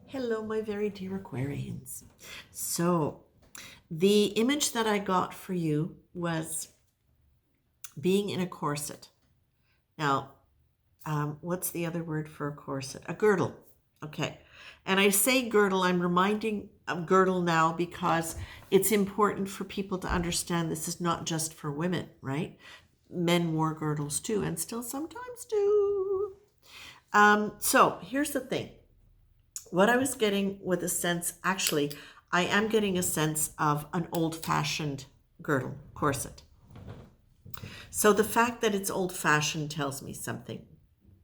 Hello, my very dear Aquarians. So, the image that I got for you was being in a corset. Now, what's the other word for a corset? A girdle. Okay. And I say girdle, I'm reminding of girdle now because it's important for people to understand this is not just for women, right? Men wore girdles too, and still sometimes do. So, here's the thing. What I was getting with a sense, actually, I am getting a sense of an old fashioned girdle corset. So the fact that it's old fashioned tells me something,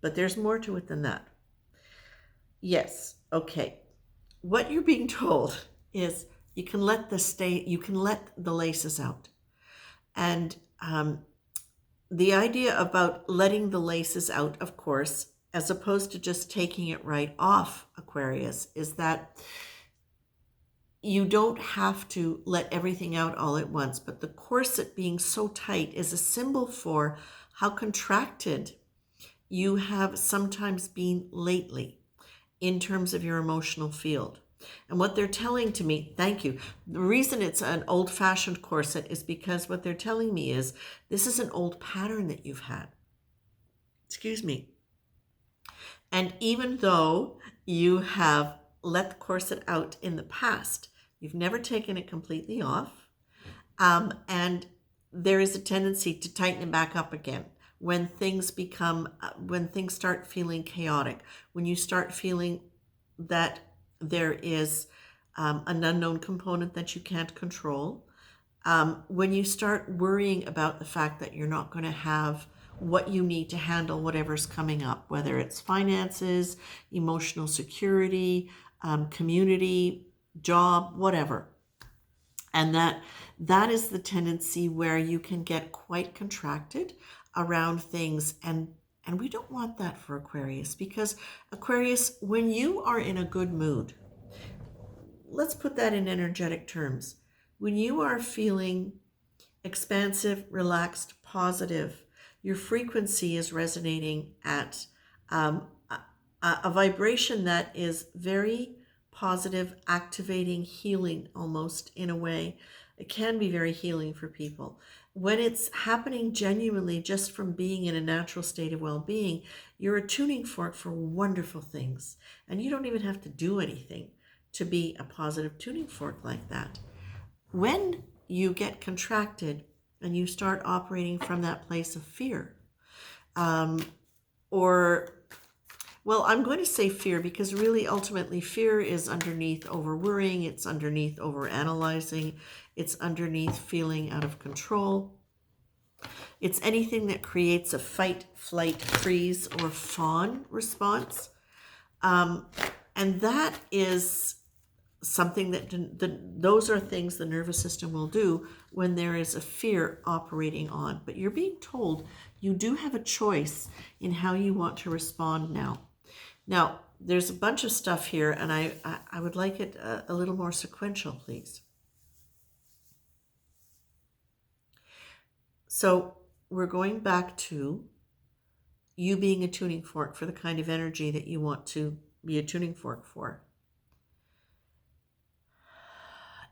but there's more to it than that. Yes, okay. What you're being told is you can let the laces out. And the idea about letting the laces out, of course, as opposed to just taking it right off, Aquarius, is that you don't have to let everything out all at once, but the corset being so tight is a symbol for how contracted you have sometimes been lately in terms of your emotional field. And what they're telling to me, thank you. The reason it's an old fashioned corset is because what they're telling me is this is an old pattern that you've had. Excuse me. And even though you have let the corset out in the past, you've never taken it completely off. And there is a tendency to tighten it back up again when when things start feeling chaotic, when you start feeling that there is an unknown component that you can't control, when you start worrying about the fact that you're not going to have what you need to handle whatever's coming up, whether it's finances, emotional security, community, job, whatever. And that is the tendency where you can get quite contracted around things, and we don't want that for Aquarius, because Aquarius, when you are in a good mood, let's put that in energetic terms. When you are feeling expansive, relaxed, positive, your frequency is resonating at a vibration that is very positive, activating, healing almost in a way. It can be very healing for people. When it's happening genuinely just from being in a natural state of well being, you're a tuning fork for wonderful things. And you don't even have to do anything to be a positive tuning fork like that. When you get contracted and you start operating from that place of fear, or well, I'm going to say fear because really ultimately fear is underneath over worrying, it's underneath over analyzing, it's underneath feeling out of control. It's anything that creates a fight, flight, freeze, or fawn response. And that is something those are things the nervous system will do when there is a fear operating on. But you're being told you do have a choice in how you want to respond now. Now, there's a bunch of stuff here, and I would like it a little more sequential, please. So we're going back to you being a tuning fork for the kind of energy that you want to be a tuning fork for.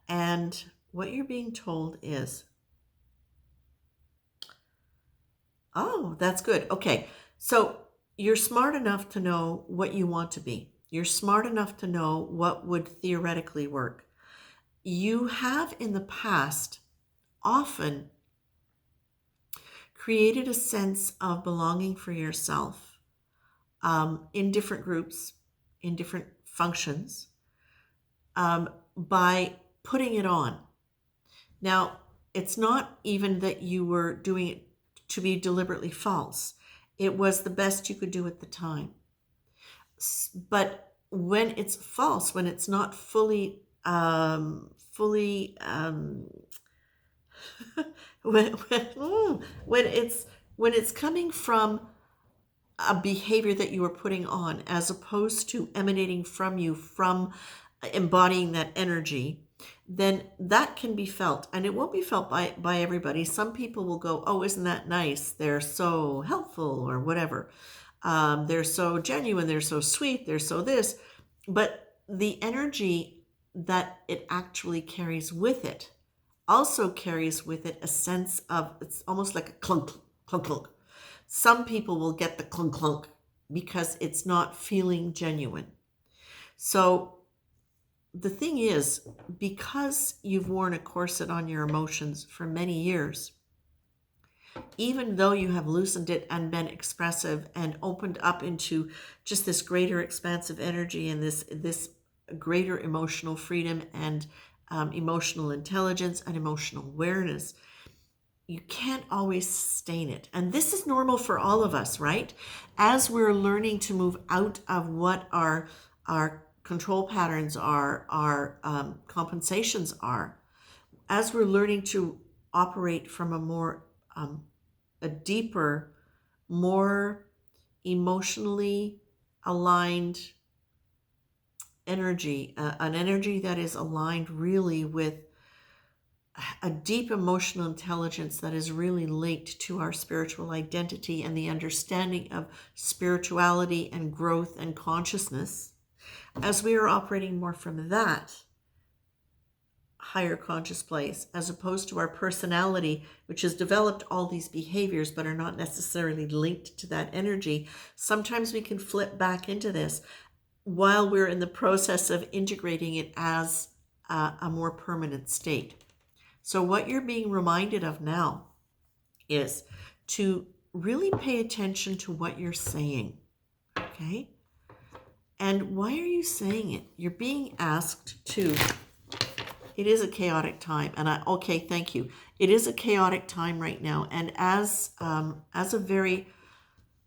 And what you're being told is, oh, that's good. Okay. So you're smart enough to know what you want to be. You're smart enough to know what would theoretically work. You have in the past often created a sense of belonging for yourself in different groups, in different functions, by putting it on. Now, it's not even that you were doing it to be deliberately false. It was the best you could do at the time. But when it's false, when it's not fully when it's coming from a behavior that you are putting on as opposed to emanating from you, from embodying that energy, then that can be felt. And it won't be felt by everybody. Some people will go, oh, isn't that nice? They're so helpful or whatever. They're so genuine. They're so sweet. They're so this. But the energy that it actually carries with it also carries with it a sense of, it's almost like a clunk, clunk, clunk. Some people will get the clunk, clunk because it's not feeling genuine. So the thing is, because you've worn a corset on your emotions for many years, even though you have loosened it and been expressive and opened up into just this greater expansive energy and this greater emotional freedom and emotional intelligence and emotional awareness, you can't always sustain it. And this is normal for all of us, right? As we're learning to move out of what our control patterns are, our compensations are, as we're learning to operate from a deeper, more emotionally aligned energy, an energy that is aligned really with a deep emotional intelligence that is really linked to our spiritual identity and the understanding of spirituality and growth and consciousness. As we are operating more from that higher conscious place, as opposed to our personality, which has developed all these behaviors but are not necessarily linked to that energy, sometimes we can flip back into this while we're in the process of integrating it as a more permanent state. So what you're being reminded of now is to really pay attention to what you're saying, okay? And why are you saying it? You're being asked to. It is a chaotic time, and okay, thank you. It is a chaotic time right now, and as a very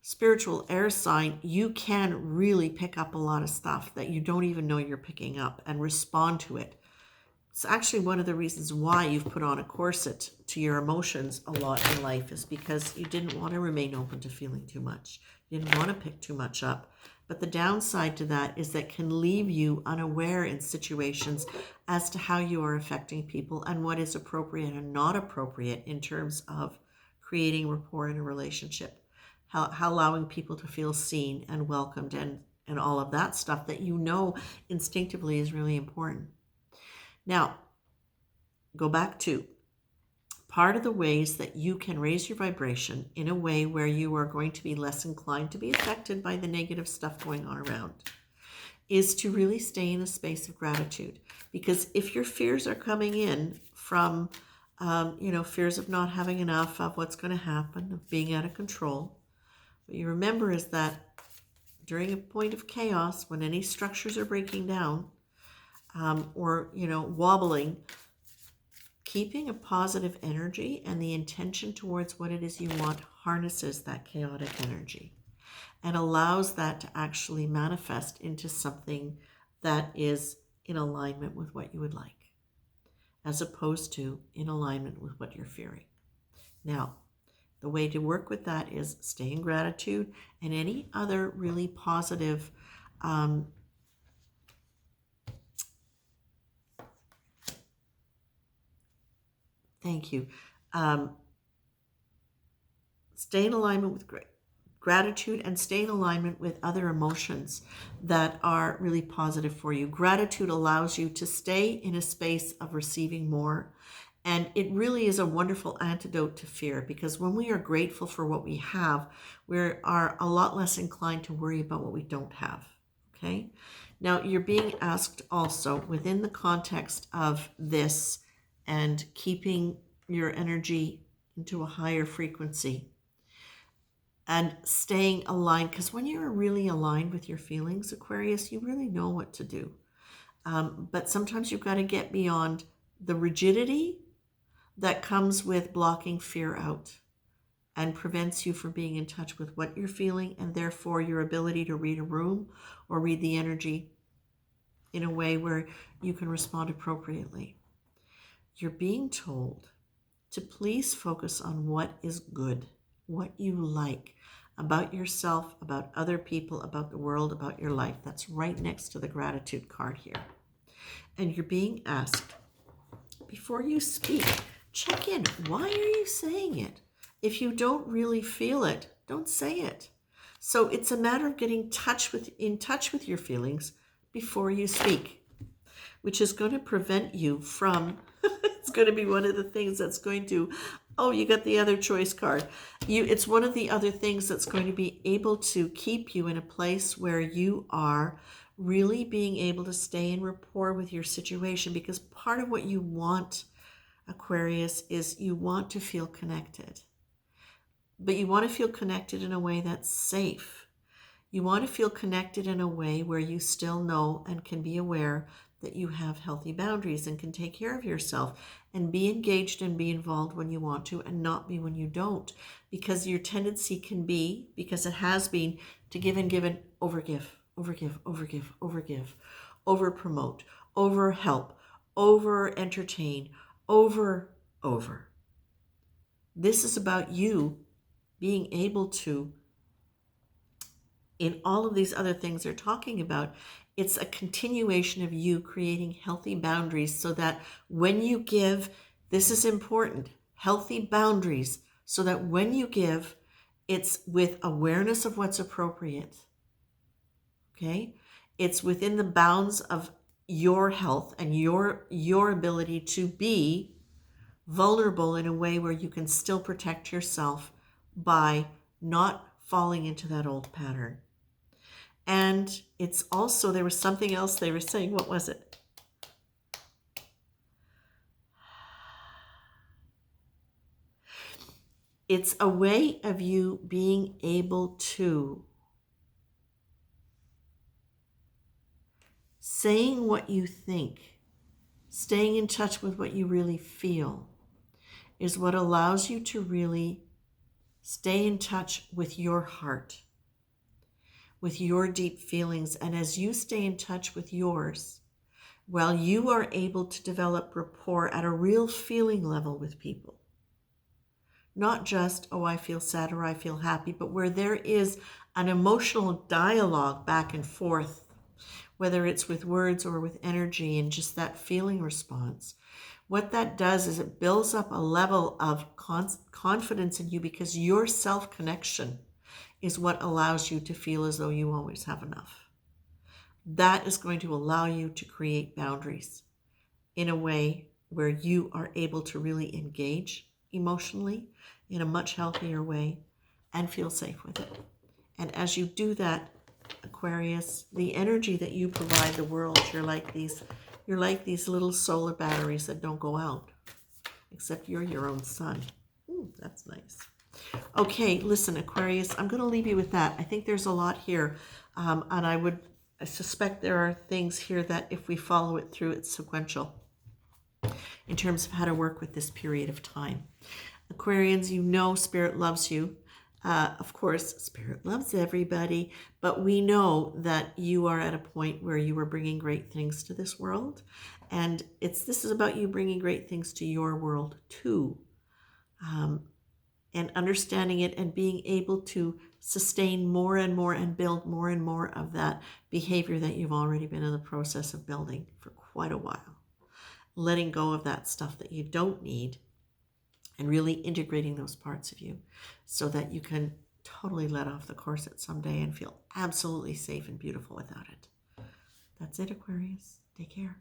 spiritual air sign, you can really pick up a lot of stuff that you don't even know you're picking up and respond to it. It's actually one of the reasons why you've put on a corset to your emotions a lot in life, is because you didn't want to remain open to feeling too much. You didn't want to pick too much up. But the downside to that is that can leave you unaware in situations as to how you are affecting people and what is appropriate and not appropriate in terms of creating rapport in a relationship, how allowing people to feel seen and welcomed and all of that stuff that you know instinctively is really important. Now, go back to part of the ways that you can raise your vibration in a way where you are going to be less inclined to be affected by the negative stuff going on around is to really stay in a space of gratitude. Because if your fears are coming in from, fears of not having enough, of what's going to happen, of being out of control, what you remember is that during a point of chaos, when any structures are breaking down, or wobbling, keeping a positive energy and the intention towards what it is you want harnesses that chaotic energy and allows that to actually manifest into something that is in alignment with what you would like, as opposed to in alignment with what you're fearing. Now, the way to work with that is stay in gratitude and any other really positive thank you. Stay in alignment with gratitude and stay in alignment with other emotions that are really positive for you. Gratitude allows you to stay in a space of receiving more. And it really is a wonderful antidote to fear, because when we are grateful for what we have, we are a lot less inclined to worry about what we don't have. Okay? Now, you're being asked also within the context of this and keeping your energy into a higher frequency and staying aligned, because when you're really aligned with your feelings, Aquarius, you really know what to do. But sometimes you've got to get beyond the rigidity that comes with blocking fear out and prevents you from being in touch with what you're feeling, and therefore your ability to read a room or read the energy in a way where you can respond appropriately. You're being told to please focus on what is good, what you like about yourself, about other people, about the world, about your life. That's right next to the gratitude card here. And you're being asked, before you speak, check in. Why are you saying it? If you don't really feel it, don't say it. So it's a matter of getting in touch with your feelings, before you speak, which is going to prevent you from, it's going to be one of the things that's going to, oh, you got the other choice card. It's one of the other things that's going to be able to keep you in a place where you are really being able to stay in rapport with your situation, because part of what you want, Aquarius, is you want to feel connected. But you want to feel connected in a way that's safe. You want to feel connected in a way where you still know and can be aware that you have healthy boundaries and can take care of yourself and be engaged and be involved when you want to and not be when you don't. Because your tendency can be, because it has been, to give and give and overgive, overgive, overgive, overgive, over promote, over help, over entertain, over. This is about you being able to, in all of these other things they're talking about, it's a continuation of you creating healthy boundaries so that when you give, this is important, healthy boundaries, so that when you give, it's with awareness of what's appropriate. Okay? It's within the bounds of your health and your ability to be vulnerable in a way where you can still protect yourself by not falling into that old pattern. And it's also, there was something else they were saying. What was it? It's a way of you being able to saying what you think, staying in touch with what you really feel, is what allows you to really stay in touch with your heart, with your deep feelings. And as you stay in touch with yours, well, you are able to develop rapport at a real feeling level with people. Not just, oh, I feel sad or I feel happy, but where there is an emotional dialogue back and forth, whether it's with words or with energy and just that feeling response. What that does is it builds up a level of confidence in you, because your self-connection is what allows you to feel as though you always have enough. That is going to allow you to create boundaries in a way where you are able to really engage emotionally in a much healthier way and feel safe with it. And as you do that, Aquarius, the energy that you provide the world, you're like these little solar batteries that don't go out, except you're your own sun. Ooh, that's nice. Okay, listen, Aquarius, I'm going to leave you with that. I think there's a lot here, and I suspect there are things here that if we follow it through, it's sequential in terms of how to work with this period of time. Aquarians, you know Spirit loves you. Of course, Spirit loves everybody, but we know that you are at a point where you are bringing great things to this world, and this is about you bringing great things to your world too, and understanding it and being able to sustain more and more and build more and more of that behavior that you've already been in the process of building for quite a while. Letting go of that stuff that you don't need and really integrating those parts of you so that you can totally let off the corset someday and feel absolutely safe and beautiful without it. That's it, Aquarius. Take care.